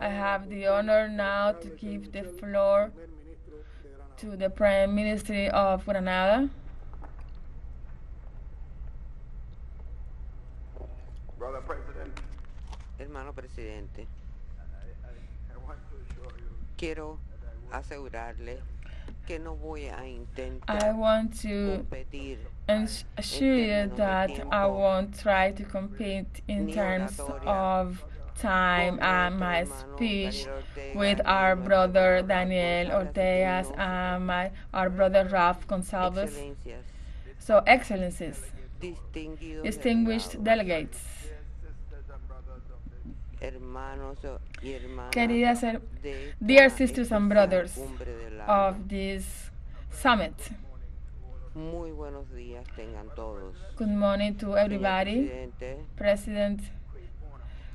I have the honor now to give the floor to the Prime Minister of Grenada. Brother President, Hermano presidente, quiero asegurarle que no voy a I intentar want to competir assure you that I won't try to compete in terms of time and my speech with our brother Daniel Ortegas and our brother Ralph Gonsalves. excelencias, So, Excellencies, distinguidos distinguished delegados, delegates, hermanos y hermanas queridas, de dear esta sisters and especial brothers cumbre del alma. of this summit. Muy buenos días tengan todos. Good morning to Señor everybody. presidente, President,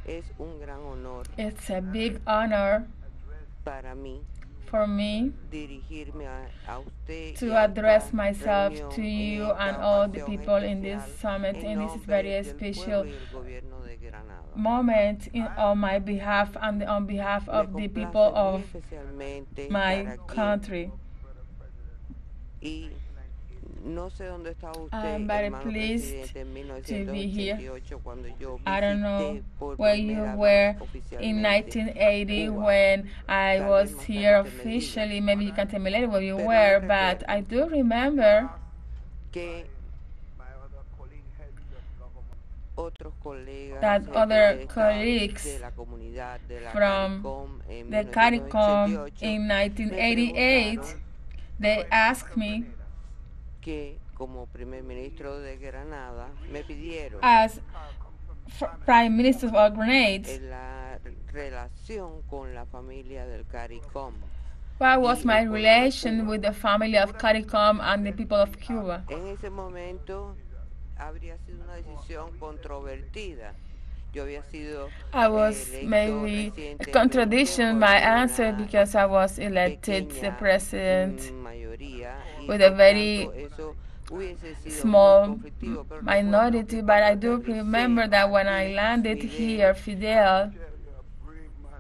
es un gran honor it's a big honor para mí for me dirigirme a usted to y a address esta myself reunión to en you esta and all the ocasión people in this especial summit, en and this is nombre very del special pueblo y el gobierno de Granada. moment on my behalf and on behalf of the Me people complace muy of especialmente my estar aquí country. y no sé dónde estaba usted, I'm very hermano pleased presidente, en to be here. 1988 cuando yo I don't know visité por where you primera were vez in oficialmente 1980 Cuba. when I Tal was vez más here tarde usted me diga. officially. Maybe you can tell me later where you Pero were, yo but recuerdo I do remember que otros colegas that jefes other de Estado colleagues de la comunidad de la from CARICOM en the CARICOM 1988 in me 1988, preguntaron they asked me, que como primer ministro de Granada me pidieron as Prime Minister of Grenada, en la relación con la familia del CARICOM. what was my relation with the family of CARICOM and the people of Cuba. En ese momento habría sido una decisión controvertida. Yo había sido I was electo maybe a recientemente contradiction my por answer una because I was elected the pequeña president mayoría y with a por very tanto eso hubiese sido muy small conflictivo, pero recuerdo minority, que but I cuando do remember that when I landed here, Fidel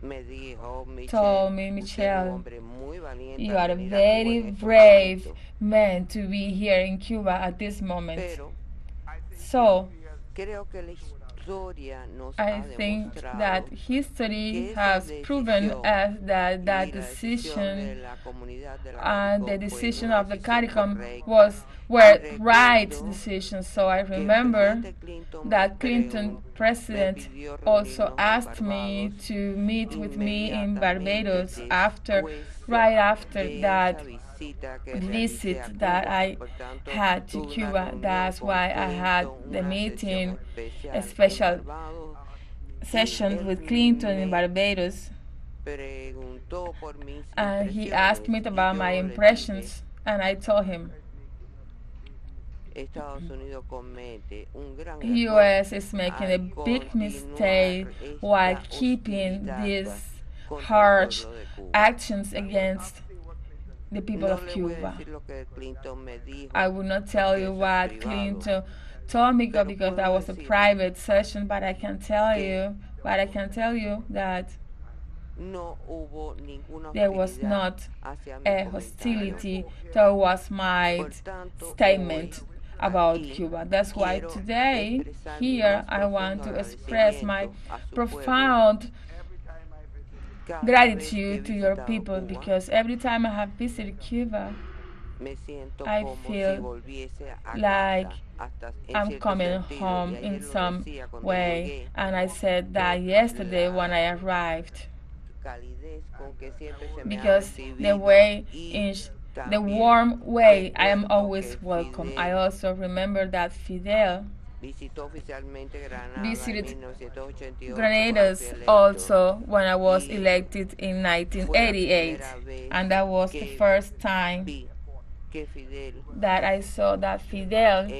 me dijo, told me, usted es un Michelle, hombre muy valiente you al are a venir a Cuba very en estos brave momentos. man to be here in Cuba at this moment. Pero So, creo que la historia nos I ha think demostrado that que history esa has proven decisión us that that y la decisión de decision la comunidad de la and the CARICOM fue decision una of the decisión CARICOM correcta. were Y right recuerdo decisions. So I que el remember presidente Clinton that Clinton me president pidió also reunirnos en asked me Barbados to meet with me in inmediatamente Barbados after, después right after de that esa visita que realicé a visit that Cuba. I Por tanto, had to tuve una Cuba. reunión That's con why I had Clinton, the una meeting, sesión a especial en special Barbados, y session él with Clinton in me Barbados, preguntó por mis and he asked me impresiones y about my yo le dije, impressions, and I told him Estados Unidos comete un gran US error is making a al big mistake continuar while esta keeping hostilidad these contra el harsh pueblo de Cuba. actions against the people No of le voy a Cuba. decir lo que Clinton me dijo, I will not tell porque you eso es what privado. Clinton told me Pero because puedo that was a decirle private session, but I can tell que you that no hubo ninguna there was hostilidad not hacia mi a comentario. hostility towards my Por tanto, statement hoy about aquí Cuba. That's why quiero today expresar mi here más I want profundo to express my agradecimiento a su pueblo. profound Cada vez que he gratitude to your visitado people, Cuba, because every time I have visited Cuba, me siento I como si feel volviese a like casa, hasta en I'm cierto coming sentido, home y ayer in lo some decía cuando way. llegué, And I said that por yesterday when la I arrived, calidez con que siempre se me ha because the recibido way y in the también warm way I am recuerdo always que welcome. I Fidel also remember that Fidel visitó oficialmente Granada en visited 1988 Granadas cuando fui electo. also when I was Y elected in fue la 1988, primera vez and that was the que first time vi que Fidel that I saw that Fidel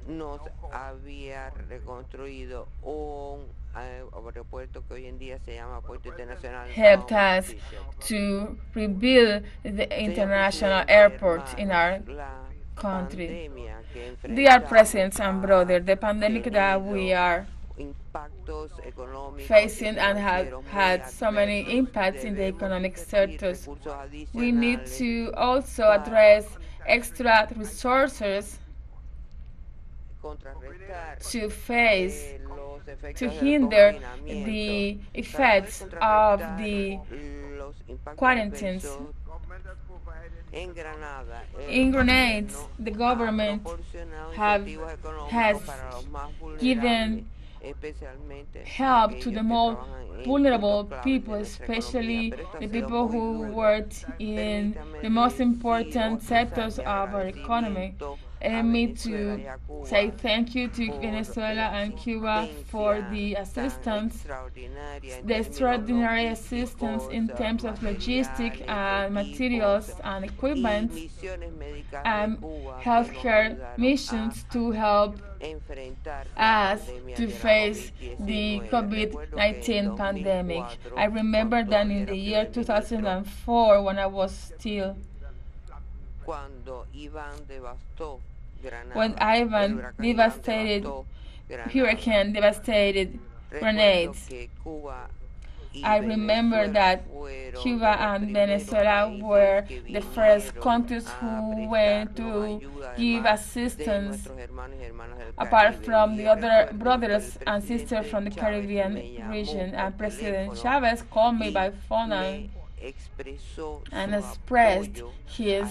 nos había reconstruido un aeropuerto que hoy en día se llama Puerto Internacional helped Mount us Bishop. to rebuild the Señor international presidente, airport in our hermanos, la country. pandemia que Dear enfrentamos presidents and ha brothers, the pandemic that we tenido are impactos económicos y facing and have financieros muy had so many adversos, impacts in the debemos economic invertir sectors. recursos We need adicionales to also para address extra resources contrarrestar to face, los to efectos del hinder confinamiento, the para poder effects of contrarrestar the los impactos quarantines. adversos. En Granada, el In Grenada, gobierno the ha government proporcionado have incentivos has económicos para los más vulnerables, given especialmente help to the aquellos que more trabajan en puntos vulnerable claves de people, nuestra economía. especially Pero esto ha the sido people muy who duro. worked in Permítame the most decir o important expresar sectors mi of our economy. agradecimiento Let a me Venezuela to y a say Cuba thank you to por Venezuela la and Cuba for asistencia the tan assistance, extraordinaria en the términos extraordinary assistance logísticos, in terms of logistic materiales, and equipos materials and y equipment misiones médicas de and Cuba que nos healthcare ayudaron a missions to help enfrentar la us pandemia to de la face the COVID-19. COVID Recuerdo que en 19 pandemic. I 2004, remember cuando that todavía in era the year primer ministro, 2004, when I was still, cuando Iván devastó when Granada, el Ivan huracán Iván devastated, devastó Granada. hurricane devastated Recuerdo grenades. que Cuba y I remember Venezuela that fueron de Cuba los and primeros Venezuela países were que the first vinieron countries a who went prestarnos to ayuda, give además de assistance, nuestros hermanos y hermanas del apart Caribe. from Y the other recuerdo que el brothers and sisters presidente from the Chávez Caribbean me llamó region. por And President teléfono Chavez called me y by phone me expresó and su expressed apoyo his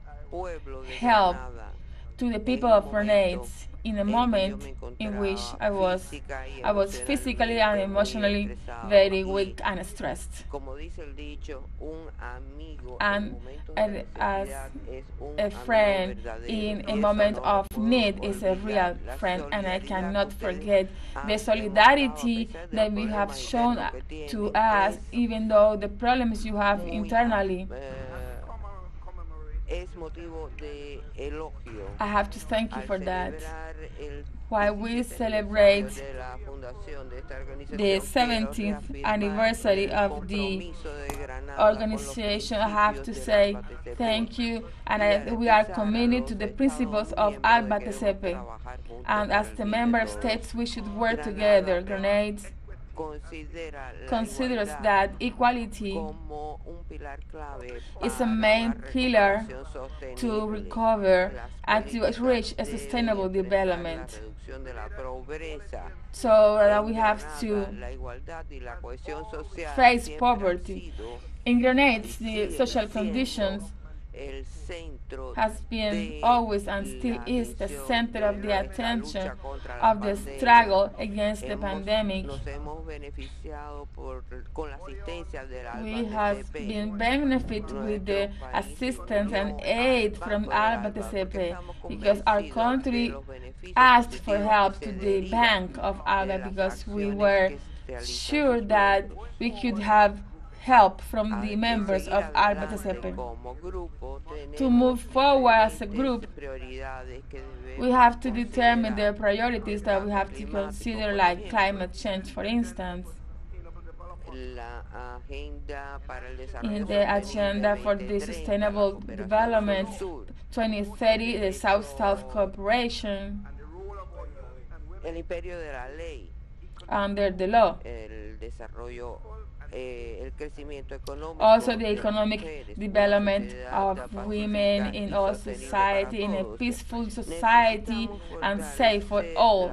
al pueblo de help Granada to the people en un of momento Grenades in a en que yo moment me in which encontraba I física y was physically and emocionalmente muy emotionally estresado. very Y weak and stressed. como dice el dicho, un amigo en And momentos de as necesidad es un a amigo friend verdadero. in a Y eso moment no lo of puedo need is a olvidar. real La friend, and I solidaridad que cannot ustedes forget the han demostrado a solidarity pesar de los that we have problemas shown internos que to tienen us, es even though the problems you have muy internally. es motivo de elogio. I have to thank you Al for that. celebrar el While we 17 aniversario celebrate de la fundación de esta the organización, quiero 17th reafirmar anniversary el of the compromiso de Granada con los organization, I have principios to del say ALBA TCP thank you, and y we are garantizar a committed to los the Estados principles of miembros de ALBA que debemos TCP. trabajar juntos And por as el the bien de member todos. states, we should work Granada together. Grenades considera la considers igualdad that equality como un pilar clave is a para la main pillar recuperación to sostenible. recover Las and to políticas reach a deben sustainable enfrentar la development. reducción de la pobreza. So we En have Granada, to la igualdad y la cohesión social face siempre han poverty. sido In y Grenades, the siguen social siendo conditions el centro has been de always and still la is the atención center of de the esta attention lucha contra la of the pandemia. struggle against the pandemic. Nos hemos beneficiado con la asistencia del ALBA We have TCP. been benefit with Nuestro the país se assistance and unió al aid from Banco del ALBA ALBA porque TCP estamos because our convencidos de country los beneficios asked for positivos que help to se the derivan bank of de ALBA las because we acciones were que realizan sure sus that miembros. we could have help from the Hay que members seguir of ALBA adelante TCP. como grupo. To move Tenemos forward as a diferentes group, prioridades que we debemos have to determine the considerar. priorities El that we cambio have to climático, consider, por like ejemplo, climate change, for instance, la agenda para el in desarrollo the sostenible agenda for the 2030, la Sustainable cooperación Development sur-sur, 2030, el the South-South derecho, cooperation el imperio de la ley, under the law. el desarrollo, el crecimiento Also, económico the de las economic mujeres, una development sociedad of women pacífica in y all sostenible para society, in a todos. peaceful society Necesitamos and safe for fortalecer la all.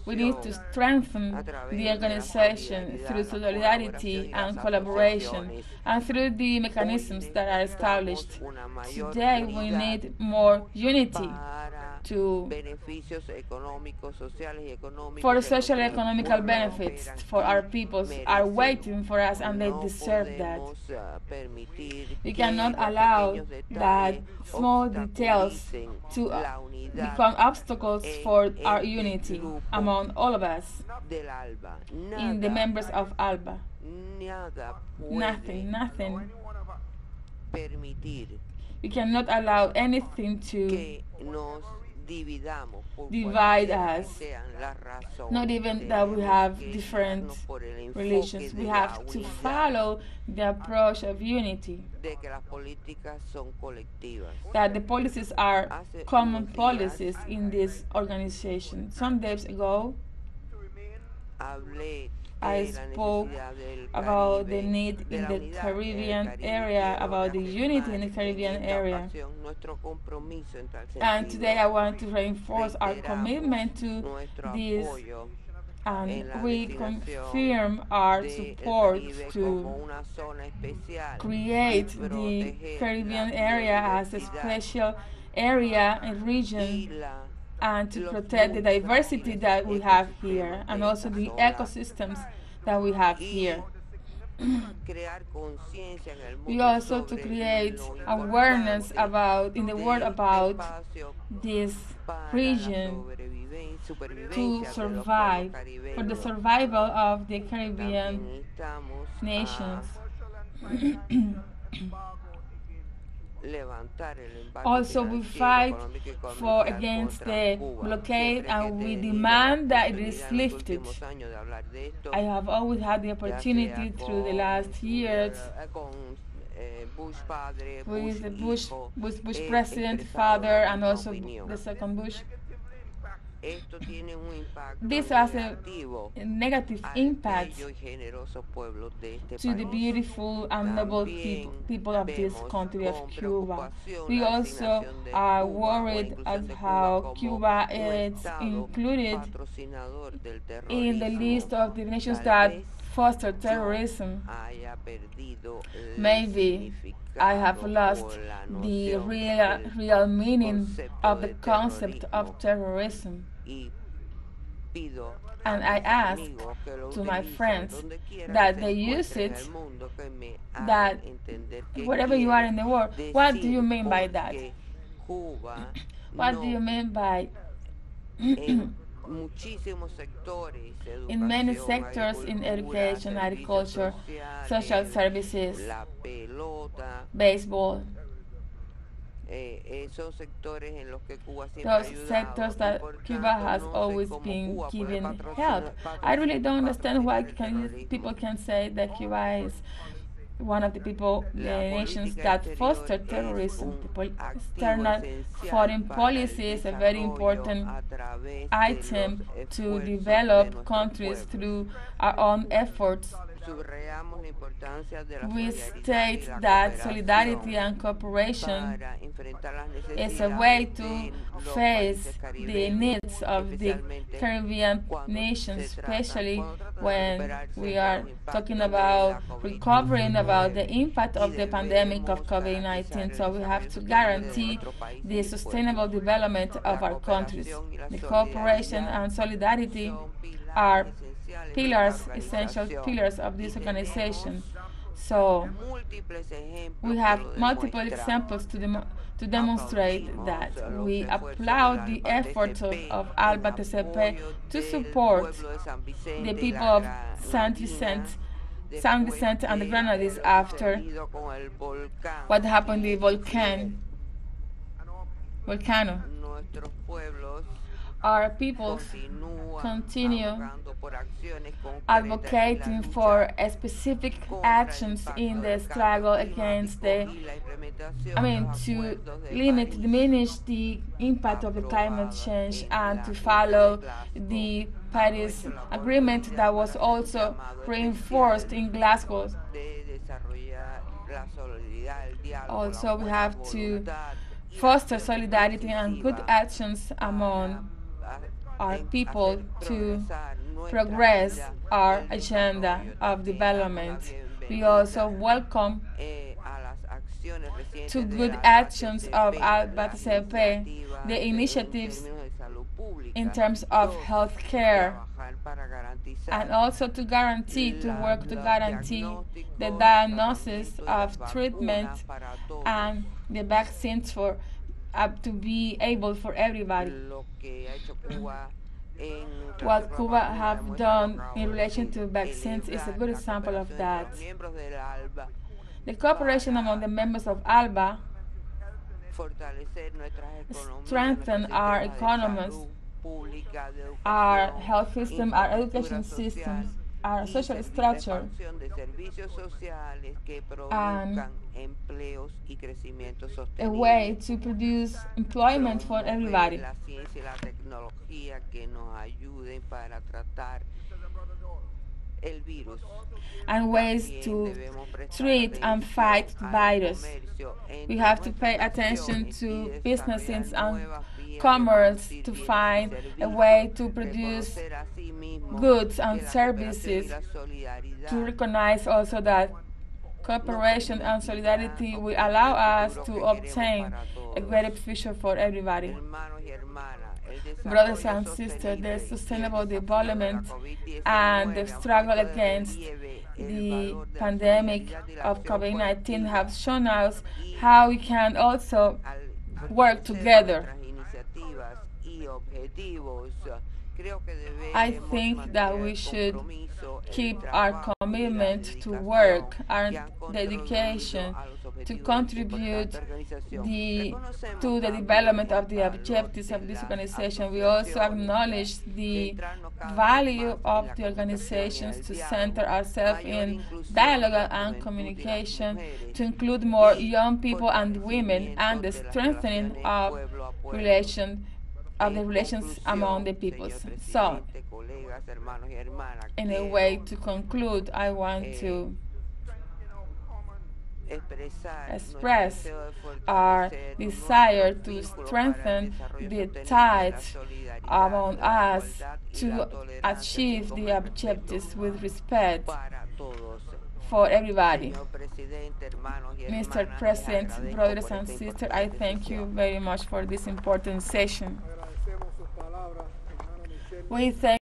We need to organización strengthen a través the de la organization solidaridad, through la colaboración solidarity y las and collaboration asociaciones. and through the Hoy mechanisms that are necesitamos established. una mayor Today, we unidad need more unity para to beneficios económicos, sociales y for económicos que social nuestros economical pueblos que benefits operan for our aquí peoples are merecen. waiting for us and they No deserve that. podemos permitir We que cannot los allow pequeños that detalles small details obstaculicen to la unidad become obstacles en for our este unity grupo among all of us del ALBA. in the members of ALBA. Nada puede Nothing. permitir We cannot allow anything to que nos dividamos por divide cualquiera que us. sean las razones. Not even that we Tenemos have que different guiarnos por el enfoque religions. de We la have to unidad, follow the approach of unity. de que las políticas son colectivas. That the policies are common unos días, policies in this organization. Some days ago, I spoke about the need in the Caribbean area, about the unity in the Caribbean area. And today I want to reinforce our commitment to this and reconfirm our support to create the Caribbean area as a special area and region and to protect the diversity that we have here and also the ecosystems that we have here. We also to create awareness about in the world about this region to survive for the survival of the Caribbean nations. Also, we fight for against the blockade and we demand that it is lifted. I have always had the opportunity through the last years with the Bush president, father, and also the second Bush. This has a negative impact to the beautiful and noble people of this country of Cuba. We also are worried at how Cuba is included in the list of the nations that foster terrorism. Maybe I have lost the real meaning of the concept of terrorism. And I asked to my friends that they use it, that wherever you are in the world, what do you mean by that? What do you mean by in many sectors in education, agriculture, social services, baseball, those sectors that Cuba has always been giving help. I really don't understand why people can say that Cuba is one of the nations that foster terrorism. The external foreign policy is a very important item to develop countries through our own efforts. We state that solidarity and cooperation is a way to face the needs of the Caribbean nations, especially when we are talking about recovering about the impact of the pandemic of COVID-19. So we have to guarantee the sustainable development of our countries. The cooperation and solidarity are pillars, essential pillars of this organization. So we have multiple examples to demonstrate that we applaud the efforts of Alba TCP to support the people of San Vicente and the Grenadines after what happened in the volcano. Our peoples continue advocating for specific actions in the struggle against to diminish the impact of the climate change and to follow the Paris Agreement that was also reinforced in Glasgow. Also, we have to foster solidarity and good actions among our people to progress our agenda of development. We also welcome to good actions of ALBA-TCP, the initiatives in terms of health care, and also to work to guarantee the diagnosis of treatment and the vaccines to be able for everybody. What Cuba have done in relation to vaccines is a good example of that. The cooperation among the members of ALBA strengthen our economies, our health system, our education systems, our social structure, and a way to produce employment for everybody. el virus. and ways También to debemos prestar treat and atención fight the al virus. comercio We entre have to nuestras pay attention naciones y to desarrollar businesses and nuevas vías de commerce producir to bienes y find a servicios, way to produce reconocer asimismo goods que and la cooperación y services, la to solidaridad recognize also that nos cooperation and permitirá solidarity will obtener allow el us futuro to que queremos obtain para a greater todos. future for everybody. Hermanos y hermanas, el Brothers desarrollo and sisters, the sostenible y el sustainable desafío de la development and the COVID-19 han struggle puesto de against relieve el the valor de la pandemic solidaridad y la of acción COVID-19 have colectiva shown us y how we can also al work fortalecer together. nuestras iniciativas y objetivos. Creo que I debemos think that mantener we el should compromiso, el keep our trabajo y la commitment to dedicación work, our que han contribuido dedication a los to objetivos de esta importante contribute organización. the, Reconocemos to the también development el of the valor objectives de of this las organization. We also asociaciones, acknowledge the centrarnos cada vez value más en of la the conversación y en organizations el to center diálogo, ourselves mayor in inclusión de la dialogue and juventud y las communication, to mujeres include more y young people and women, and fortalecimiento the de las strengthening relaciones of pueblo a pueblo. relation of the En relations among the conclusión, señor peoples. So, presidente, colegas, hermanos y hermanas, in a way quiero to conclude, I want eh, to expresar nuestro express deseo de our fortalecer desire nuestros to vínculos para el strengthen desarrollo the sostenible, la ties solidaridad, among la us igualdad y la to tolerancia, así achieve como the el respeto objectives with respect para todos. for everybody. Señor presidente, hermanos y Mr. hermanas, les President, agradezco brothers por and esta sisters, I importante thank you sesión. very much for this important session. Agradecemos sus palabras, hermano Michel. We thank